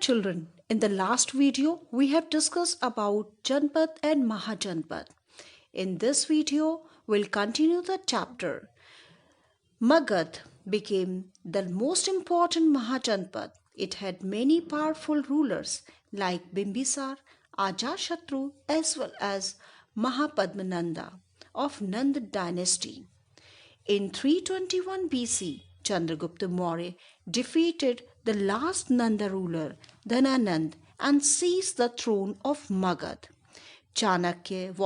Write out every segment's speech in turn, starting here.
children, in the last video we have discussed about Janpat and Mahajanpat. In this video we'll continue the chapter. Magad became the most important Mahajanpat. It had many powerful rulers like Bimbisar, Ajatashatru as well as Mahapadmananda of Nanda dynasty. In 321 BC, Chandragupta Maurya defeated the last Nanda ruler, Dhananand, and seized the throne of Magad. Chanakya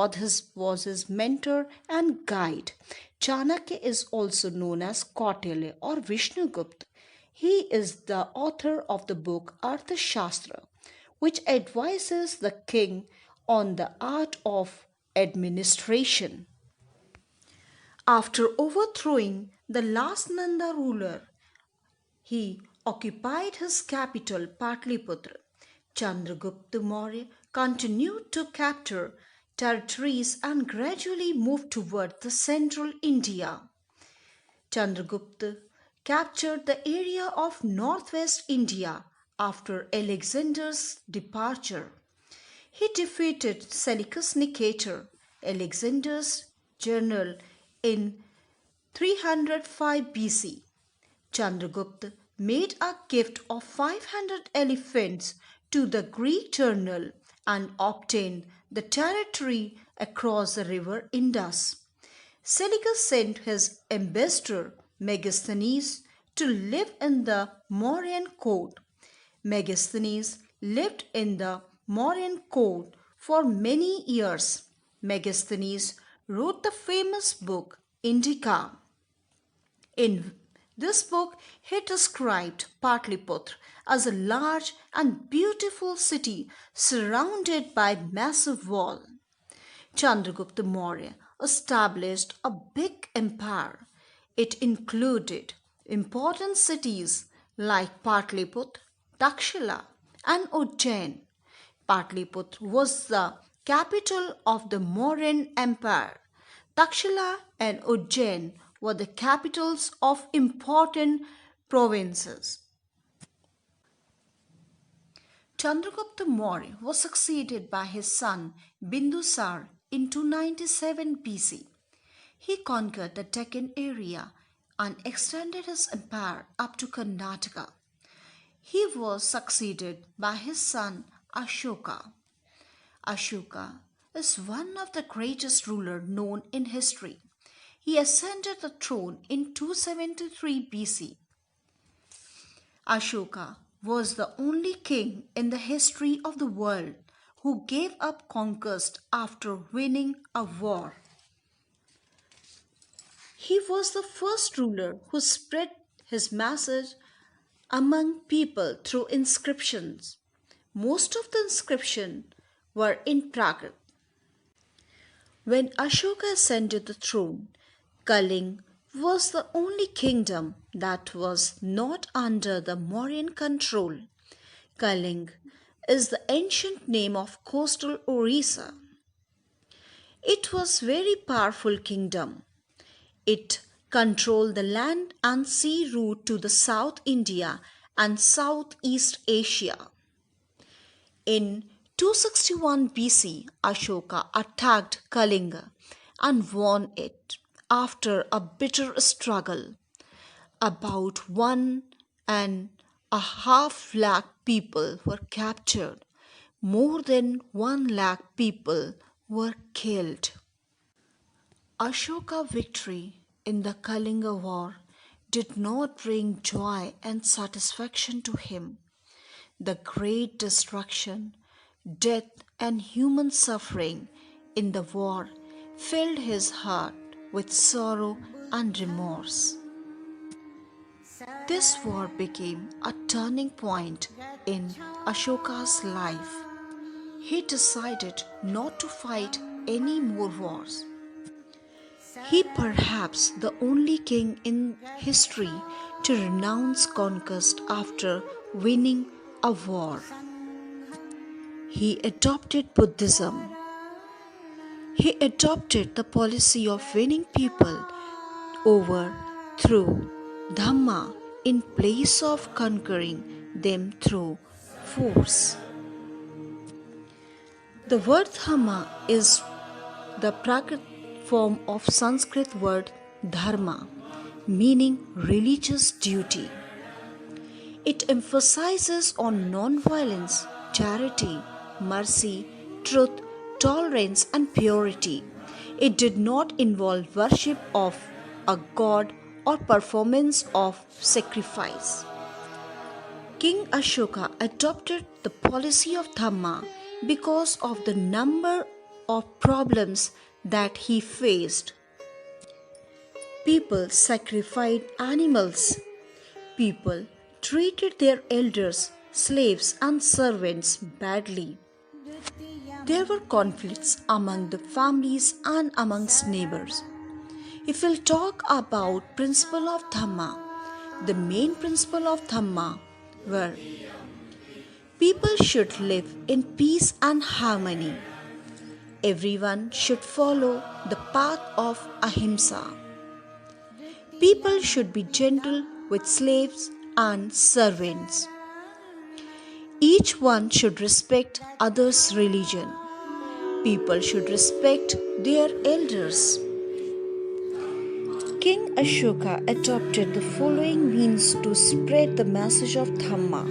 was his mentor and guide. Chanakya is also known as Kautilya or Vishnugupta. He is the author of the book Arthashastra, which advises the king on the art of administration. After overthrowing the last Nanda ruler, he occupied his capital Patliputra. Chandragupta Maurya continued to capture territories and gradually moved toward the central India. Chandragupta captured the area of northwest India after Alexander's departure. He defeated Seleucus Nicator, Alexander's general, in 305 BC. Chandragupta made a gift of 500 elephants to the Greek general and obtained the territory across the river Indus. Seleucus sent his ambassador Megasthenes to live in the Mauryan court. Megasthenes lived in the Mauryan court for many years. Megasthenes wrote the famous book Indica. In this book, he described Patliputra as a large and beautiful city surrounded by massive wall. Chandragupta Maurya established a big empire. It included important cities like Patliputra, Takshila, and Ujjain. Patliputra was the capital of the Mauryan Empire. Takshila and Ujjain were the capitals of important provinces. Chandragupta Maurya was succeeded by his son Bindusar in 297 BC. He conquered the Deccan area and extended his empire up to Karnataka. He was succeeded by his son Ashoka. Ashoka is one of the greatest rulers known in history. He ascended the throne in 273 BC. Ashoka was the only king in the history of the world who gave up conquest after winning a war. He was the first ruler who spread his message among people through inscriptions. Most of the inscriptions were in Prakrit. When Ashoka ascended the throne, Kaling was the only kingdom that was not under the Mauryan control. Kaling is the ancient name of coastal Orissa. It was a very powerful kingdom. It controlled the land and sea route to the South India and Southeast Asia. In 261 BC, Ashoka attacked Kalinga and won it after a bitter struggle. About 1.5 lakh people were captured. More than 1 lakh people were killed. Ashoka's victory in the Kalinga War did not bring joy and satisfaction to him. The great destruction, death, and human suffering in the war filled his heart with sorrow and remorse. This war became a turning point in Ashoka's life. He decided not to fight any more wars. He perhaps the only king in history to renounce conquest after winning a war. He adopted Buddhism. He adopted the policy of winning people over through Dhamma in place of conquering them through force. The word Dhamma is the Prakrit form of Sanskrit word dharma, meaning religious duty. It emphasizes on non-violence, charity, mercy, truth, tolerance and purity. It did not involve worship of a god or performance of sacrifice. King Ashoka adopted the policy of Dhamma because of the number of problems that he faced. People sacrificed animals. People treated their elders, slaves, and servants badly. There were conflicts among the families and amongst neighbors. If we'll talk about principle of Dhamma, the main principle of Dhamma were people should live in peace and harmony. Everyone should follow the path of ahimsa. People should be gentle with slaves and servants. Each one should respect others' religion. People should respect their elders. King Ashoka adopted the following means to spread the message of Dhamma.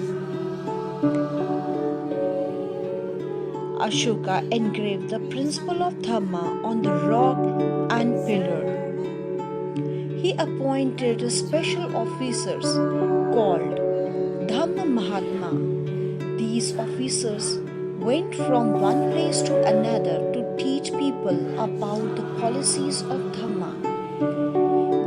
Ashoka engraved the principle of Dhamma on the rock and pillar. He appointed special officers called Dhamma Mahatma. These officers went from one place to another to teach people about the policies of Dhamma.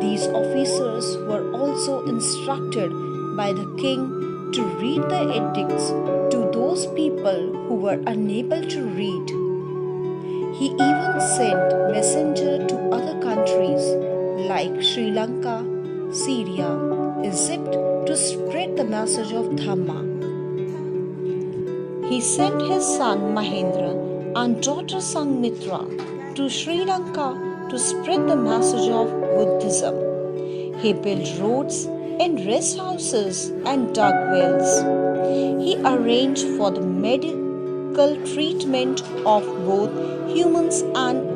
These officers were also instructed by the king to read the edicts to those people who were unable to read. He even sent messengers to other countries like Sri Lanka, Syria, Egypt to spread the message of Dhamma. He sent his son Mahendra and daughter Sanghmitra to Sri Lanka to spread the message of Buddhism. He built roads and rest houses and dug wells. He arranged for the medical treatment of both humans and